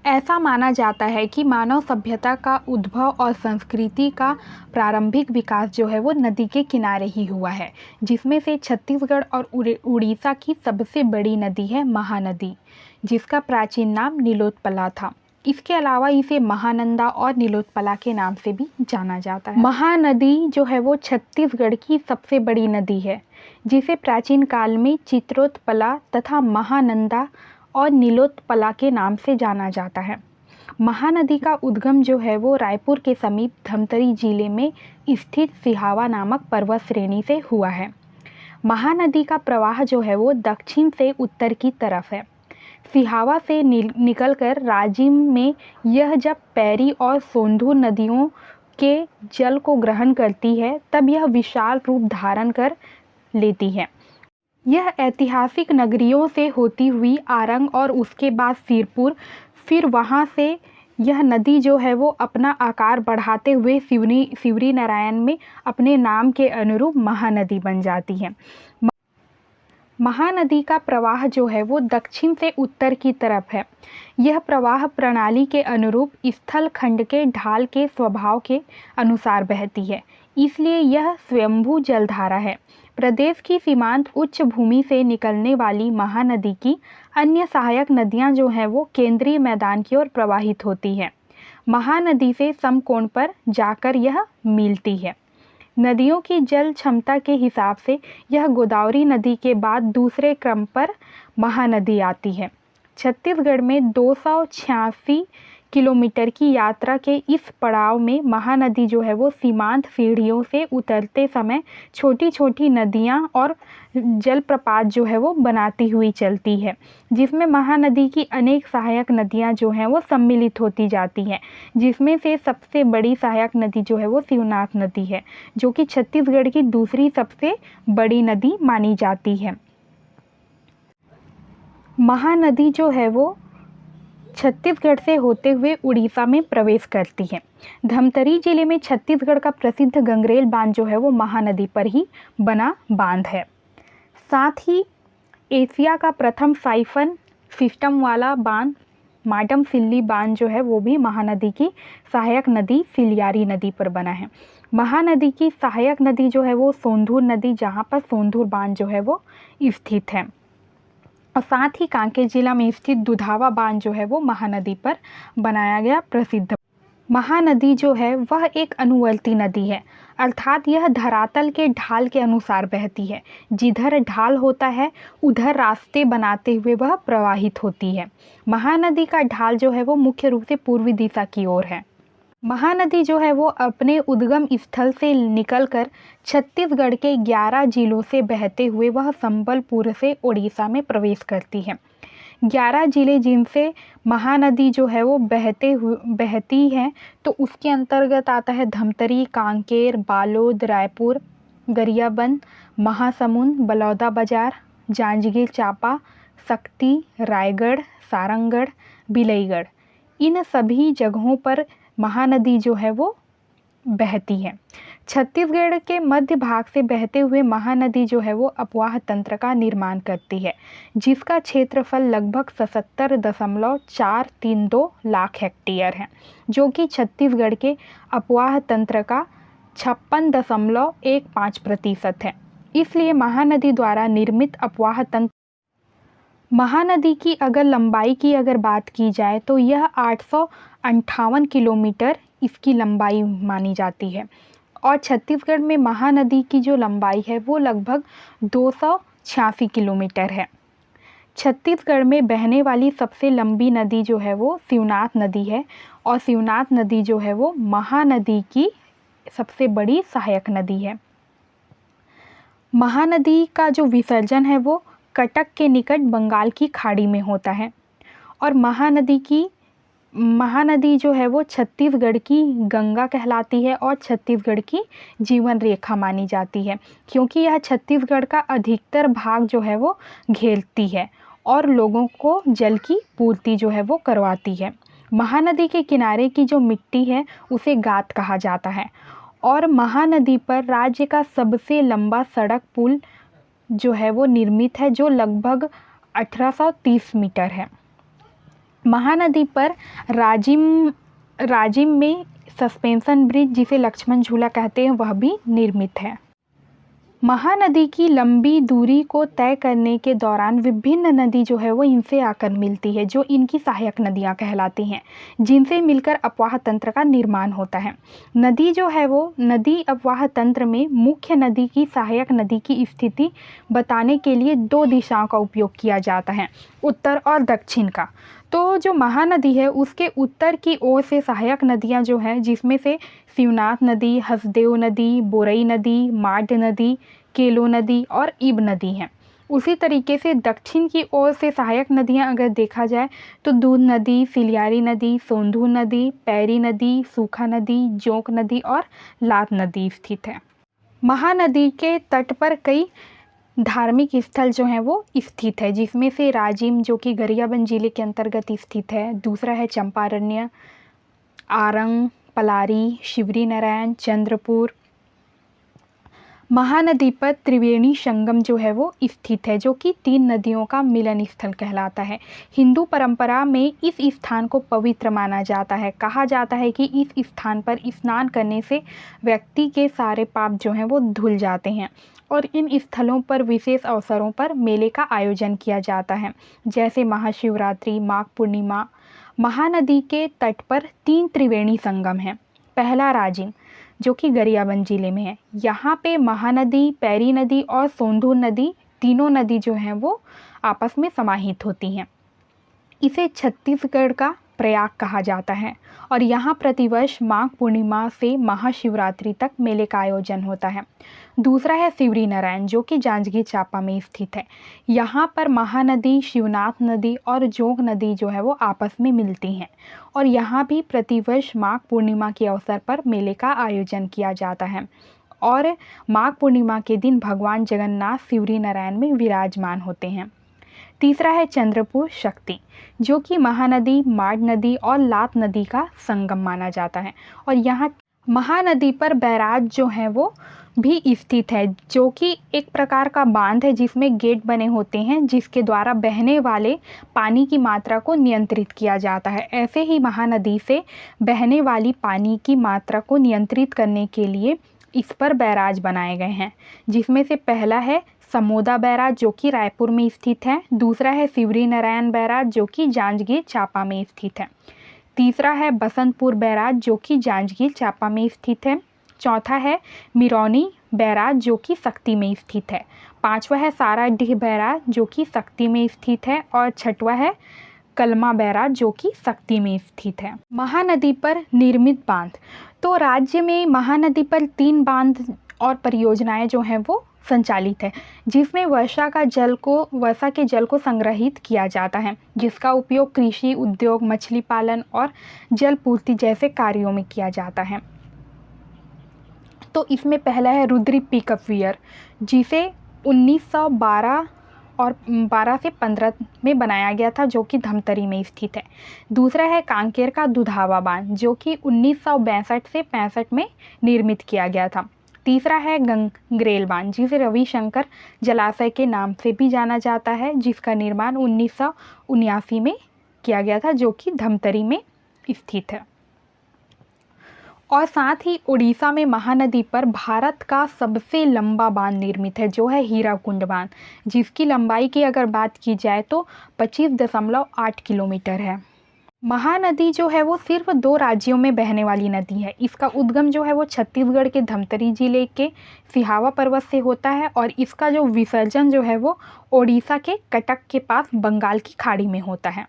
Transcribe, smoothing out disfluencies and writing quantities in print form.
ऐसा माना जाता है कि मानव सभ्यता का उद्भव और संस्कृति का प्रारंभिक विकास जो है वो नदी के किनारे ही हुआ है, जिसमें से छत्तीसगढ़ और उड़ीसा की सबसे बड़ी नदी है महानदी, जिसका प्राचीन नाम नीलोत्पला था। इसके अलावा इसे महानंदा और नीलोत्पला के नाम से भी जाना जाता है। महानदी जो है वो छत्तीसगढ़ की सबसे बड़ी नदी है, जिसे प्राचीन काल में चित्रोत्पला तथा महानंदा और नीलोत्पला के नाम से जाना जाता है। महानदी का उद्गम जो है वो रायपुर के समीप धमतरी जिले में स्थित सिहावा नामक पर्वत श्रेणी से हुआ है। महानदी का प्रवाह जो है वो दक्षिण से उत्तर की तरफ है। सिहावा से निकलकर राजिम में यह जब पैरी और सोंधूर नदियों के जल को ग्रहण करती है, तब यह विशाल रूप धारण कर लेती है। यह ऐतिहासिक नगरियों से होती हुई आरंग और उसके बाद सिरपुर, फिर वहाँ से यह नदी जो है वो अपना आकार बढ़ाते हुए सिवरी नारायण में अपने नाम के अनुरूप महानदी बन जाती है। महानदी का प्रवाह जो है वो दक्षिण से उत्तर की तरफ है। यह प्रवाह प्रणाली के अनुरूप स्थल खंड के ढाल के स्वभाव के अनुसार बहती है, इसलिए यह स्वयंभू जलधारा है। प्रदेश की सीमांत उच्च भूमि से निकलने वाली महानदी की अन्य सहायक नदियां जो हैं वो केंद्रीय मैदान की ओर प्रवाहित होती हैं। महानदी से समकोण पर जाकर यह मिलती है। नदियों की जल क्षमता के हिसाब से यह गोदावरी नदी के बाद दूसरे क्रम पर महानदी आती है। छत्तीसगढ़ में 286 किलोमीटर की यात्रा के इस पड़ाव में महानदी जो है वो सीमांत सीढ़ियों से उतरते समय छोटी छोटी नदियां और जलप्रपात जो है वो बनाती हुई चलती है, जिसमें महानदी की अनेक सहायक नदियां जो हैं वो सम्मिलित होती जाती हैं, जिसमें से सबसे बड़ी सहायक नदी जो है वो शिवनाथ नदी है, जो कि छत्तीसगढ़ की दूसरी सबसे बड़ी नदी मानी जाती है। महानदी जो है वो छत्तीसगढ़ से होते हुए उड़ीसा में प्रवेश करती है। धमतरी जिले में छत्तीसगढ़ का प्रसिद्ध गंगरेल बांध जो है वो महानदी पर ही बना बांध है। साथ ही एशिया का प्रथम साइफन सिस्टम वाला बांध माडम सिल्ली बांध जो है वो भी महानदी की सहायक नदी सिलियारी नदी पर बना है। महानदी की सहायक नदी जो है वो सोंधूर नदी, जहाँ पर सोंधूर बांध जो है वो स्थित है, और साथ ही कांकेर जिला में स्थित दुधावा बांध जो है वो महानदी पर बनाया गया प्रसिद्ध। महानदी जो है वह एक अनुवर्ती नदी है, अर्थात यह धरातल के ढाल के अनुसार बहती है। जिधर ढाल होता है उधर रास्ते बनाते हुए वह प्रवाहित होती है। महानदी का ढाल जो है वो मुख्य रूप से पूर्वी दिशा की ओर है। महानदी जो है वो अपने उद्गम स्थल से निकलकर छत्तीसगढ़ के 11 जिलों से बहते हुए वह संबलपुर से उड़ीसा में प्रवेश करती है। 11 जिले जिनसे महानदी जो है वो बहती है, तो उसके अंतर्गत आता है धमतरी, कांकेर, बालोद, रायपुर, गरियाबंद, महासमुंद, बलौदाबाजार, जांजगीर चांपा, सक्ती, रायगढ़, सारंगढ़, बिलईगढ़। इन सभी जगहों पर महानदी जो है वो बहती है। छत्तीसगढ़ के मध्य भाग से बहते हुए महानदी जो है वो अपवाह तंत्र का निर्माण करती है, जिसका क्षेत्रफल लगभग 77.432 लाख हेक्टेयर है, जो कि छत्तीसगढ़ के अपवाह तंत्र का 56.15% है। इसलिए महानदी द्वारा निर्मित अपवाह तंत्र महानदी की लंबाई की अगर बात की जाए तो यह 858 किलोमीटर इसकी लंबाई मानी जाती है, और छत्तीसगढ़ में महानदी की जो लंबाई है वो लगभग 286 किलोमीटर है। छत्तीसगढ़ में बहने वाली सबसे लंबी नदी जो है वो शिवनाथ नदी है, और शिवनाथ नदी जो है वो महानदी की सबसे बड़ी सहायक नदी है। महानदी का जो विसर्जन है वो कटक के निकट बंगाल की खाड़ी में होता है, और महानदी जो है वो छत्तीसगढ़ की गंगा कहलाती है और छत्तीसगढ़ की जीवन रेखा मानी जाती है, क्योंकि यह छत्तीसगढ़ का अधिकतर भाग जो है वो घेरती है और लोगों को जल की पूर्ति जो है वो करवाती है। महानदी के किनारे की जो मिट्टी है उसे गात कहा जाता है, और महानदी पर राज्य का सबसे लंबा सड़क पुल जो है वो निर्मित है, जो लगभग 1830 मीटर है। महानदी पर राजिम में सस्पेंशन ब्रिज, जिसे लक्ष्मण झूला कहते हैं, वह भी निर्मित है। महानदी की लंबी दूरी को तय करने के दौरान विभिन्न नदी जो है वो इनसे आकर मिलती है, जो इनकी सहायक नदियां कहलाती हैं, जिनसे मिलकर अपवाह तंत्र का निर्माण होता है। नदी जो है वो नदी अपवाह तंत्र में मुख्य नदी की सहायक नदी की स्थिति बताने के लिए दो दिशाओं का उपयोग किया जाता है, उत्तर और दक्षिण का। तो जो महानदी है उसके उत्तर की ओर से सहायक नदियां जो हैं, जिसमें से शिवनाथ नदी, हसदेव नदी, बोरई नदी, माड नदी, केलो नदी और इब नदी हैं। उसी तरीके से दक्षिण की ओर से सहायक नदियां अगर देखा जाए तो दूध नदी, सिलियारी नदी, सोंधू नदी, पैरी नदी, सूखा नदी, जोंक नदी और लात नदी स्थित है। महानदी के तट पर कई धार्मिक स्थल जो हैं वो स्थित है, जिसमें से राजिम जो कि गरियाबंद जिले के अंतर्गत स्थित है, दूसरा है चंपारण्य, आरंग, पलारी, शिवरी नारायण, चंद्रपुर। महानदी पर त्रिवेणी संगम जो है वो स्थित है, जो कि 3 नदियों का मिलन स्थल कहलाता है। हिंदू परंपरा में इस स्थान को पवित्र माना जाता है। कहा जाता है कि इस स्थान पर स्नान करने से व्यक्ति के सारे पाप जो हैं वो धुल जाते हैं, और इन स्थलों पर विशेष अवसरों पर मेले का आयोजन किया जाता है, जैसे महाशिवरात्रि, माघ पूर्णिमा। महानदी के तट पर 3 त्रिवेणी संगम हैं। पहला राजिम, जो कि गरियाबंद जिले में है। यहाँ पे महानदी, पैरी नदी और सोंधू नदी, तीनों नदी जो हैं वो आपस में समाहित होती हैं। इसे छत्तीसगढ़ का प्रयाग कहा जाता है, और यहाँ प्रतिवर्ष माघ पूर्णिमा से महाशिवरात्रि तक मेले का आयोजन होता है। दूसरा है शिवरी नारायण, जो कि जांजगीर चांपा में स्थित है। यहाँ पर महानदी, शिवनाथ नदी और जोंक नदी जो है वो आपस में मिलती हैं, और यहाँ भी प्रतिवर्ष माघ पूर्णिमा के अवसर पर मेले का आयोजन किया जाता है, और माघ पूर्णिमा के दिन भगवान जगन्नाथ शिवरी नारायण में विराजमान होते हैं। तीसरा है चंद्रपुर शक्ति, जो कि महानदी, माड नदी और लात नदी का संगम माना जाता है, और यहाँ महानदी पर बैराज जो है वो भी स्थित है, जो कि एक प्रकार का बांध है जिसमें गेट बने होते हैं, जिसके द्वारा बहने वाले पानी की मात्रा को नियंत्रित किया जाता है। ऐसे ही महानदी से बहने वाली पानी की मात्रा को नियंत्रित करने के लिए इस पर बैराज बनाए गए हैं, जिसमें से पहला है समोदा बैराज, जो कि रायपुर में स्थित है। दूसरा है शिवरी नारायण बैराज, जो कि जांजगीर चांपा में स्थित है। तीसरा है बसंतपुर बैराज, जो कि जांजगीर चांपा में स्थित है। चौथा है मिरौनी बैराज, जो कि सक्ती में स्थित है। पांचवा है साराडीह बैराज, जो कि सक्ती में स्थित है, और छठवा है कलमा बैराज, जो कि सक्ती में स्थित है। महानदी पर निर्मित बांध, तो राज्य में महानदी पर 3 बांध और परियोजनाएं जो हैं वो संचालित है, जिसमें वर्षा के जल को संग्रहित किया जाता है, जिसका उपयोग कृषि, उद्योग, मछली पालन और जल पूर्ति जैसे कार्यों में किया जाता है। तो इसमें पहला है रुद्री पिकअप वियर, जिसे 1912 और 12 से 15 में बनाया गया था, जो कि धमतरी में स्थित है। दूसरा है कांकेर का दुधावा बांध, जो कि 1962 से 65 में निर्मित किया गया था। तीसरा है गंगरेल बांध, जिसे रविशंकर जलाशय के नाम से भी जाना जाता है, जिसका निर्माण 1979 में किया गया था, जो कि धमतरी में स्थित है। और साथ ही उड़ीसा में महानदी पर भारत का सबसे लंबा बांध निर्मित है, जो है हीराकुंड बांध, जिसकी लंबाई की अगर बात की जाए तो 25.8 किलोमीटर है। महानदी जो है वो सिर्फ 2 राज्यों में बहने वाली नदी है। इसका उद्गम जो है वो छत्तीसगढ़ के धमतरी जिले के सिहावा पर्वत से होता है, और इसका जो विसर्जन जो है वो ओडिशा के कटक के पास बंगाल की खाड़ी में होता है।